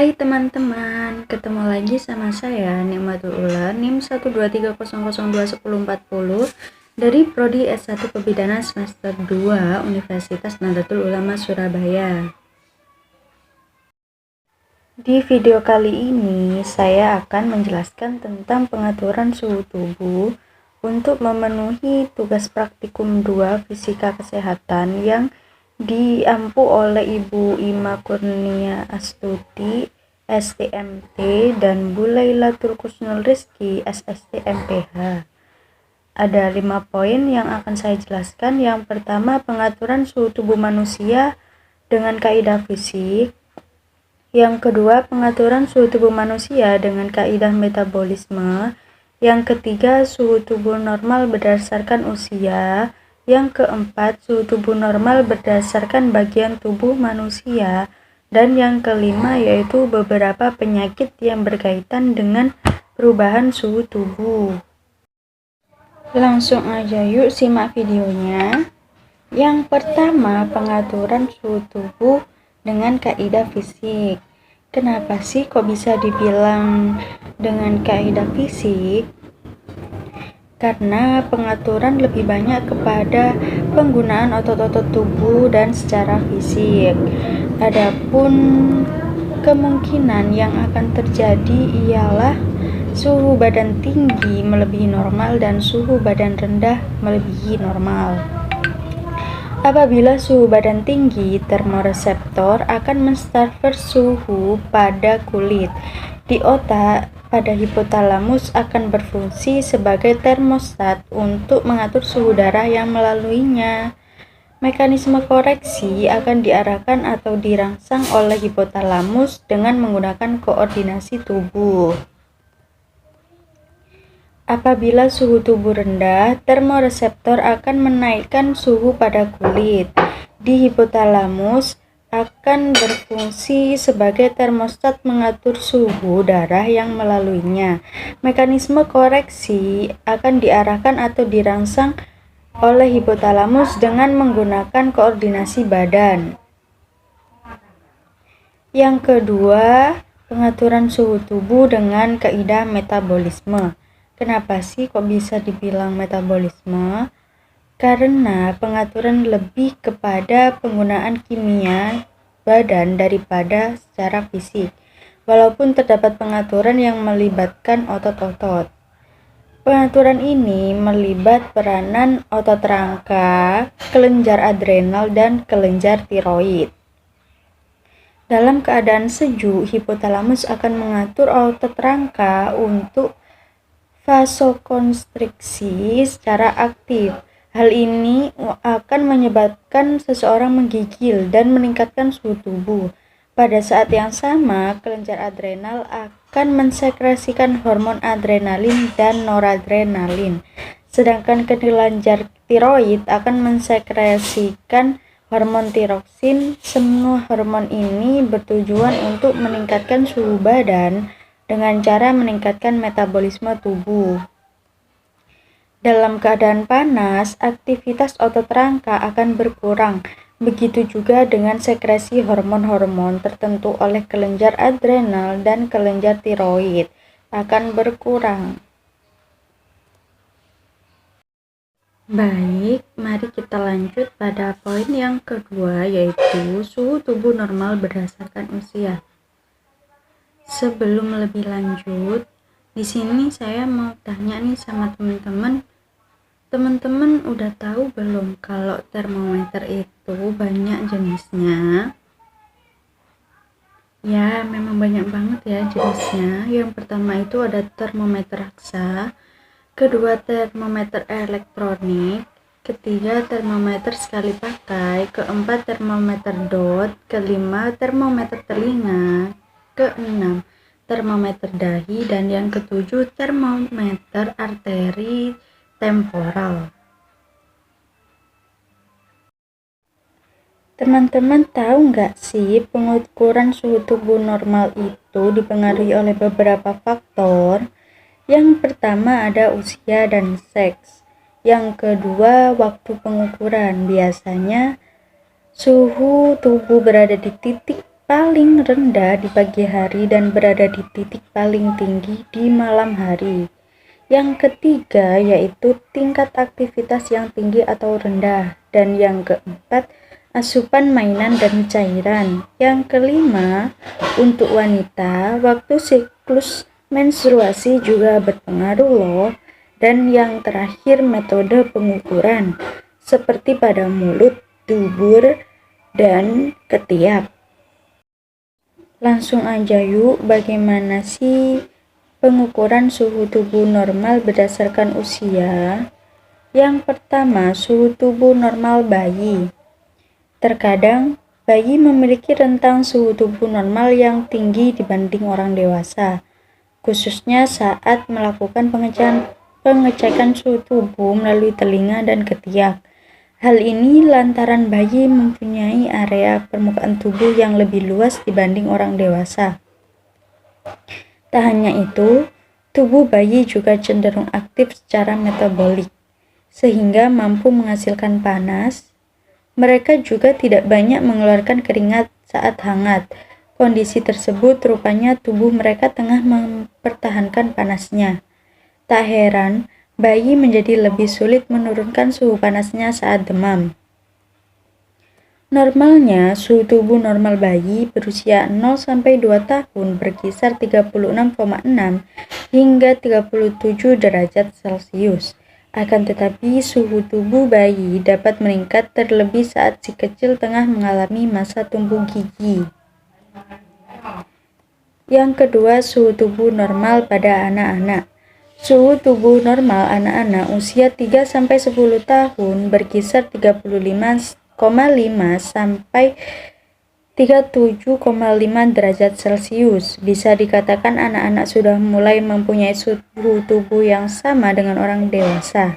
Hai teman-teman, ketemu lagi sama saya Nikmatul Ula NIM 12300211040 dari Prodi S1 Pebidana semester 2 Universitas Nahdlatul Ulama Surabaya. Di video kali ini saya akan menjelaskan tentang pengaturan suhu tubuh untuk memenuhi tugas praktikum 2 Fisika Kesehatan yang diampu oleh Ibu Ima Kurnia Astuti STMT dan Bu Laila Turkusnul Rizki SST MPH. Ada 5 poin yang akan saya jelaskan. Yang pertama, pengaturan suhu tubuh manusia dengan kaidah fisik. Yang kedua, pengaturan suhu tubuh manusia dengan kaidah metabolisme. Yang ketiga, suhu tubuh normal berdasarkan usia. Yang keempat, suhu tubuh normal berdasarkan bagian tubuh manusia. Dan yang kelima yaitu beberapa penyakit yang berkaitan dengan perubahan suhu tubuh. Langsung aja yuk simak videonya. Yang pertama, pengaturan suhu tubuh dengan kaidah fisik. Kenapa sih kok bisa dibilang dengan kaidah fisik? Karena pengaturan lebih banyak kepada penggunaan otot-otot tubuh dan secara fisik. Adapun kemungkinan yang akan terjadi ialah suhu badan tinggi melebihi normal dan suhu badan rendah melebihi normal. Apabila suhu badan tinggi, termoreseptor akan mentransfer suhu pada kulit. Di otak, pada hipotalamus akan berfungsi sebagai termostat untuk mengatur suhu darah yang melaluinya. Mekanisme koreksi akan diarahkan atau dirangsang oleh hipotalamus dengan menggunakan koordinasi tubuh. Apabila suhu tubuh rendah, termoreseptor akan menaikkan suhu pada kulit. Di hipotalamus akan berfungsi sebagai termostat mengatur suhu darah yang melaluinya. Mekanisme koreksi akan diarahkan atau dirangsang oleh hipotalamus dengan menggunakan koordinasi badan. Yang kedua, pengaturan suhu tubuh dengan kaidah metabolisme. Kenapa sih kok bisa dibilang metabolisme? Karena pengaturan lebih kepada penggunaan kimia badan daripada secara fisik, walaupun terdapat pengaturan yang melibatkan otot-otot. Pengaturan ini melibat peranan otot rangka, kelenjar adrenal, dan kelenjar tiroid. Dalam keadaan sejuk, hipotalamus akan mengatur otot rangka untuk vasokonstriksi secara aktif. Hal ini akan menyebabkan seseorang menggigil dan meningkatkan suhu tubuh. Pada saat yang sama, kelenjar adrenal akan mensekresikan hormon adrenalin dan noradrenalin, sedangkan kelenjar tiroid akan mensekresikan hormon tiroksin. Semua hormon ini bertujuan untuk meningkatkan suhu badan dengan cara meningkatkan metabolisme tubuh. Dalam keadaan panas, aktivitas otot rangka akan berkurang. Begitu juga dengan sekresi hormon-hormon tertentu oleh kelenjar adrenal dan kelenjar tiroid akan berkurang. Baik, mari kita lanjut pada poin yang kedua, yaitu suhu tubuh normal berdasarkan usia. Sebelum lebih lanjut, di sini saya mau tanya nih sama teman-teman. Teman-teman udah tahu belum kalau termometer itu banyak jenisnya? Ya, memang banyak banget ya jenisnya. Yang pertama itu ada termometer raksa, kedua termometer elektronik, ketiga termometer sekali pakai, keempat termometer dot, kelima termometer telinga, keenam termometer dahi, dan yang ketujuh termometer arteri temporal. Teman-teman tahu nggak sih pengukuran suhu tubuh normal itu dipengaruhi oleh beberapa faktor? Yang pertama ada usia dan seks. Yang kedua waktu pengukuran. Biasanya suhu tubuh berada di titik paling rendah di pagi hari dan berada di titik paling tinggi di malam hari. Yang ketiga yaitu tingkat aktivitas yang tinggi atau rendah. Dan yang keempat, asupan mainan dan cairan. Yang kelima, untuk wanita, waktu siklus menstruasi juga berpengaruh loh. Dan yang terakhir, metode pengukuran seperti pada mulut, dubur, dan ketiak. Langsung aja yuk, bagaimana sih pengukuran suhu tubuh normal berdasarkan usia? Yang pertama, suhu tubuh normal bayi. Terkadang, bayi memiliki rentang suhu tubuh normal yang tinggi dibanding orang dewasa, khususnya saat melakukan pengecekan suhu tubuh melalui telinga dan ketiak. Hal ini lantaran bayi mempunyai area permukaan tubuh yang lebih luas dibanding orang dewasa. Tak hanya itu, tubuh bayi juga cenderung aktif secara metabolik, sehingga mampu menghasilkan panas. Mereka juga tidak banyak mengeluarkan keringat saat hangat. Kondisi tersebut rupanya tubuh mereka tengah mempertahankan panasnya. Tak heran, bayi menjadi lebih sulit menurunkan suhu panasnya saat demam. Normalnya, suhu tubuh normal bayi berusia 0-2 tahun berkisar 36,6 hingga 37 derajat Celcius. Akan tetapi, suhu tubuh bayi dapat meningkat terlebih saat si kecil tengah mengalami masa tumbuh gigi. Yang kedua, suhu tubuh normal pada anak-anak. Suhu tubuh normal anak-anak usia 3-10 tahun berkisar 35,5 sampai 37,5 derajat Celcius. Bisa dikatakan anak-anak sudah mulai mempunyai suhu tubuh yang sama dengan orang dewasa.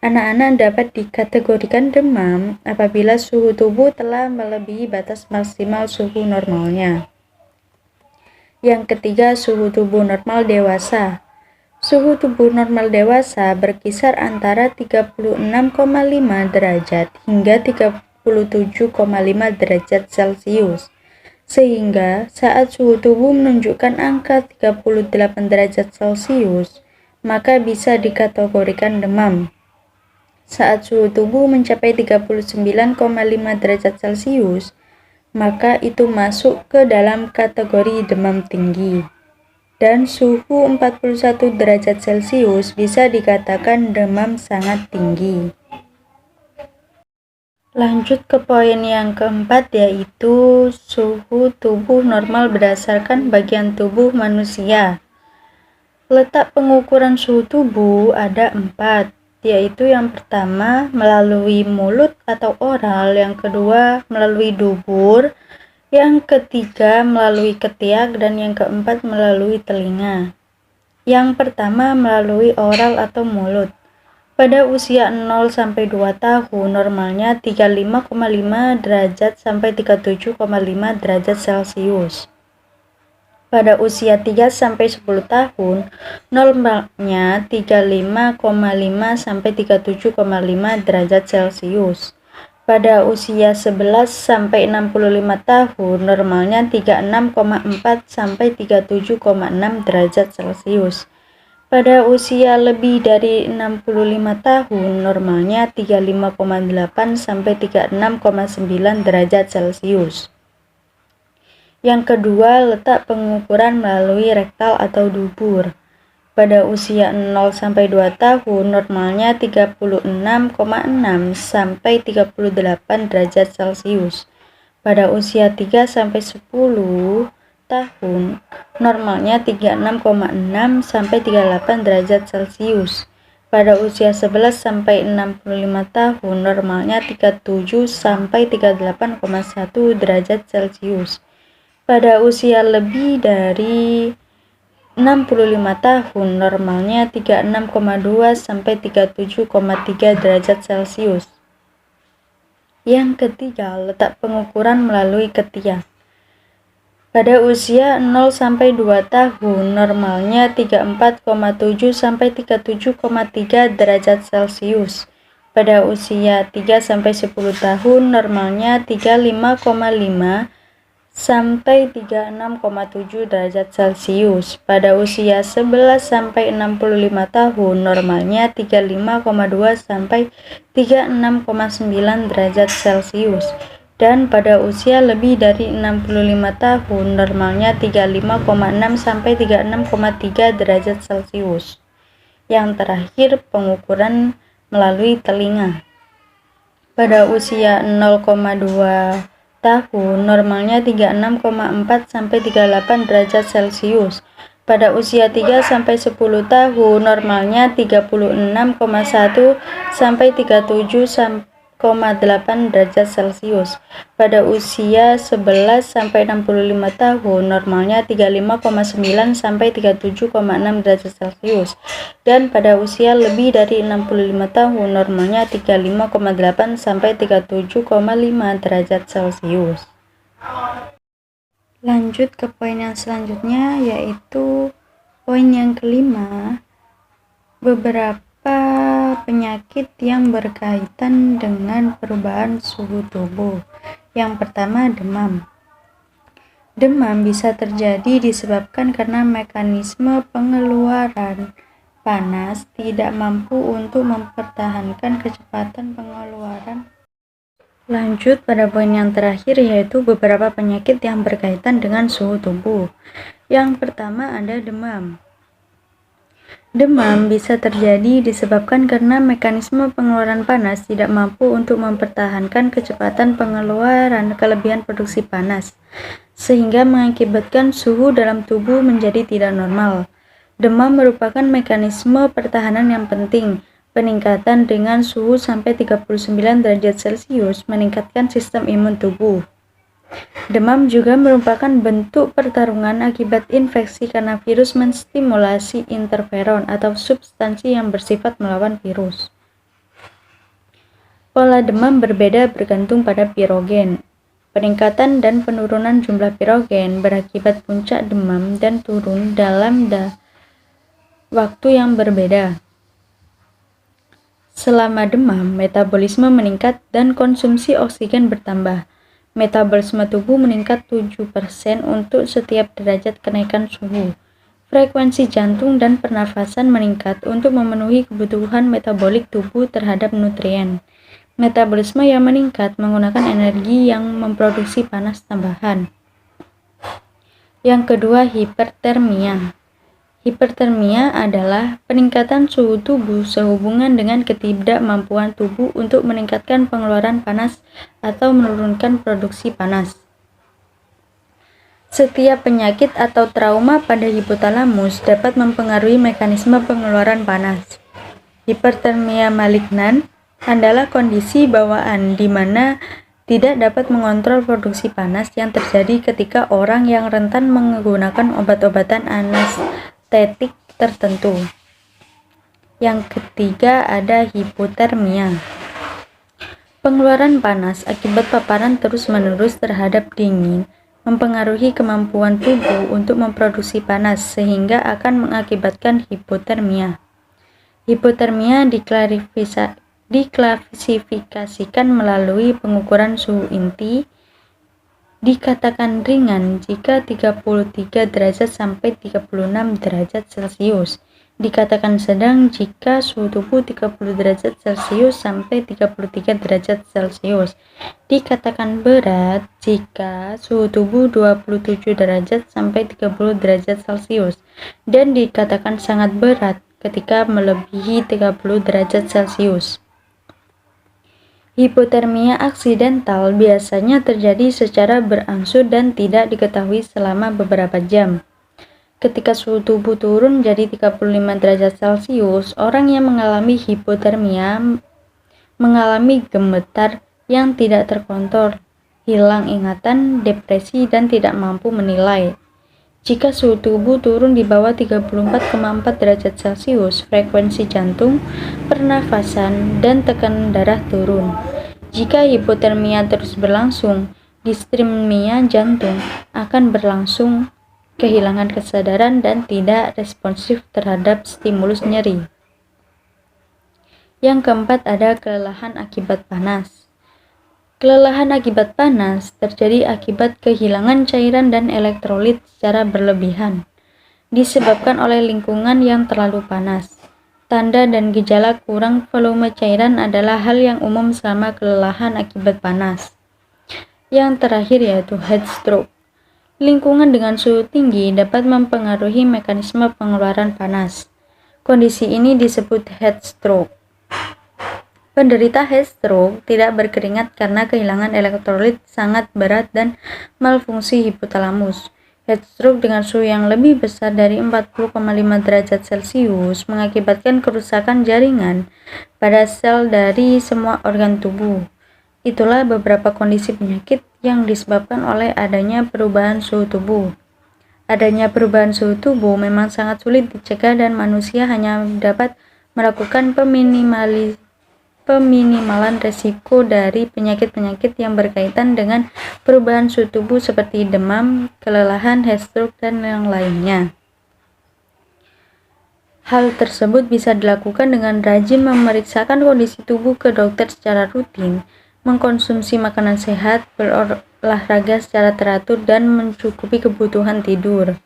Anak-anak dapat dikategorikan demam apabila suhu tubuh telah melebihi batas maksimal suhu normalnya. Yang ketiga, suhu tubuh normal dewasa. Suhu tubuh normal dewasa berkisar antara 36,5 derajat hingga 37,5 derajat Celcius. Sehingga saat suhu tubuh menunjukkan angka 38 derajat Celcius, maka bisa dikategorikan demam. Saat suhu tubuh mencapai 39,5 derajat Celcius, maka itu masuk ke dalam kategori demam tinggi. Dan suhu 41 derajat Celcius bisa dikatakan demam sangat tinggi. Lanjut ke poin yang keempat, yaitu suhu tubuh normal berdasarkan bagian tubuh manusia. Letak pengukuran suhu tubuh ada 4, yaitu yang pertama melalui mulut atau oral, yang kedua melalui dubur, yang ketiga melalui ketiak, dan yang keempat melalui telinga. Yang pertama melalui oral atau mulut. Pada usia 0-2 tahun normalnya 35,5 derajat sampai 37,5 derajat Celcius. Pada usia 3-10 tahun normalnya 35,5 sampai 37,5 derajat Celcius. Pada usia 11-65 tahun normalnya 36,4 sampai 37,6 derajat Celcius. Pada usia lebih dari 65 tahun normalnya 35,8 sampai 36,9 derajat Celcius. Yang kedua, letak pengukuran melalui rektal atau dubur. Pada usia 0-2 tahun normalnya 36,6 sampai 38 derajat Celcius. Pada usia 3-10 tahun normalnya 36,6 sampai 38 derajat Celcius. Pada usia 11-65 tahun normalnya 37 sampai 38,1 derajat Celcius. Pada usia lebih dari 65 tahun normalnya 36,2 sampai 37,3 derajat Celcius. Yang ketiga, letak pengukuran melalui ketiak. Pada usia 0-2 tahun normalnya 34,7 sampai 37,3 derajat Celcius. Pada usia 3-10 tahun normalnya 35,5 sampai 36,7 derajat Celcius. Pada usia 11 sampai 65 tahun, normalnya 35,2 sampai 36,9 derajat Celcius. Dan pada usia lebih dari 65 tahun, normalnya 35,6 sampai 36,3 derajat Celcius. Yang terakhir, pengukuran melalui telinga. Pada usia 0,2 tahun, normalnya 36,4 sampai 38 derajat Celcius. Pada usia 3 sampai 10 tahun, normalnya 36,1 sampai 37,8 derajat Celcius. Pada usia 11 sampai 65 tahun, normalnya 35,9 sampai 37,6 derajat Celcius. Dan pada usia lebih dari 65 tahun, normalnya 35,8 sampai 37,5 derajat Celcius. Lanjut ke poin yang selanjutnya, yaitu poin yang kelima, beberapa penyakit yang berkaitan dengan perubahan suhu tubuh. Yang pertama, demam. Demam bisa terjadi disebabkan karena mekanisme pengeluaran panas tidak mampu untuk mempertahankan kecepatan pengeluaran. Lanjut pada poin yang terakhir, yaitu beberapa penyakit yang berkaitan dengan suhu tubuh. Yang pertama ada demam. Demam bisa terjadi disebabkan karena mekanisme pengeluaran panas tidak mampu untuk mempertahankan kecepatan pengeluaran kelebihan produksi panas, sehingga mengakibatkan suhu dalam tubuh menjadi tidak normal. Demam merupakan mekanisme pertahanan yang penting. Peningkatan dengan suhu sampai 39 derajat Celcius meningkatkan sistem imun tubuh. Demam juga merupakan bentuk pertarungan akibat infeksi karena virus menstimulasi interferon atau substansi yang bersifat melawan virus. Pola demam berbeda bergantung pada pirogen. Peningkatan dan penurunan jumlah pirogen berakibat puncak demam dan turun dalam waktu yang berbeda. Selama demam, metabolisme meningkat dan konsumsi oksigen bertambah. Metabolisme tubuh meningkat 7% untuk setiap derajat kenaikan suhu. Frekuensi jantung dan pernafasan meningkat untuk memenuhi kebutuhan metabolik tubuh terhadap nutrien. Metabolisme yang meningkat menggunakan energi yang memproduksi panas tambahan. Yang kedua, hipertermia. Hipertermia adalah peningkatan suhu tubuh sehubungan dengan ketidakmampuan tubuh untuk meningkatkan pengeluaran panas atau menurunkan produksi panas. Setiap penyakit atau trauma pada hipotalamus dapat mempengaruhi mekanisme pengeluaran panas. Hipertermia malignan adalah kondisi bawaan di mana tidak dapat mengontrol produksi panas yang terjadi ketika orang yang rentan menggunakan obat-obatan anestetik tertentu. Yang ketiga ada hipotermia. Pengeluaran panas akibat paparan terus-menerus terhadap dingin mempengaruhi kemampuan tubuh untuk memproduksi panas sehingga akan mengakibatkan hipotermia. Hipotermia diklasifikasikan melalui pengukuran suhu inti. Dikatakan ringan jika 33 derajat sampai 36 derajat Celcius. Dikatakan sedang jika suhu tubuh 30 derajat Celcius sampai 33 derajat Celcius. Dikatakan berat jika suhu tubuh 27 derajat sampai 30 derajat Celcius. Dan dikatakan sangat berat ketika melebihi 30 derajat Celcius. Hipotermia aksidental biasanya terjadi secara berangsur dan tidak diketahui selama beberapa jam. Ketika suhu tubuh turun jadi 35 derajat Celcius, orang yang mengalami hipotermia mengalami gemetar yang tidak terkontrol, hilang ingatan, depresi, dan tidak mampu menilai. Jika suhu tubuh turun di bawah 34,4 derajat Celcius, frekuensi jantung, pernafasan, dan tekanan darah turun. Jika hipotermia terus berlangsung, distremia jantung akan berlangsung, kehilangan kesadaran, dan tidak responsif terhadap stimulus nyeri. Yang keempat ada kelelahan akibat panas. Kelelahan akibat panas terjadi akibat kehilangan cairan dan elektrolit secara berlebihan, disebabkan oleh lingkungan yang terlalu panas. Tanda dan gejala kurang volume cairan adalah hal yang umum selama kelelahan akibat panas. Yang terakhir yaitu heat stroke. Lingkungan dengan suhu tinggi dapat mempengaruhi mekanisme pengeluaran panas. Kondisi ini disebut heat stroke. Penderita heat stroke tidak berkeringat karena kehilangan elektrolit sangat berat dan malfungsi hipotalamus. Heat stroke dengan suhu yang lebih besar dari 40,5 derajat Celcius mengakibatkan kerusakan jaringan pada sel dari semua organ tubuh. Itulah beberapa kondisi penyakit yang disebabkan oleh adanya perubahan suhu tubuh. Adanya perubahan suhu tubuh memang sangat sulit dicegah dan manusia hanya dapat melakukan peminimalan resiko dari penyakit-penyakit yang berkaitan dengan perubahan suhu tubuh seperti demam, kelelahan, heat stroke, dan yang lainnya. Hal tersebut bisa dilakukan dengan rajin memeriksakan kondisi tubuh ke dokter secara rutin, mengkonsumsi makanan sehat, berolahraga secara teratur, dan mencukupi kebutuhan tidur.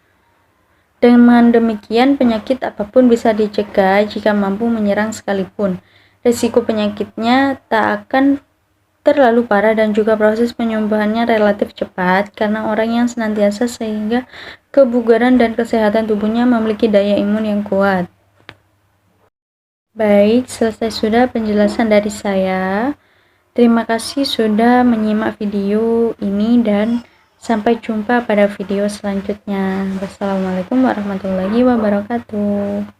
Dengan demikian, penyakit apapun bisa dicegah jika mampu menyerang sekalipun. Risiko penyakitnya tak akan terlalu parah dan juga proses penyembuhannya relatif cepat karena orang yang senantiasa sehingga kebugaran dan kesehatan tubuhnya memiliki daya imun yang kuat. Baik, selesai sudah penjelasan dari saya. Terima kasih sudah menyimak video ini dan sampai jumpa pada video selanjutnya. Wassalamualaikum warahmatullahi wabarakatuh.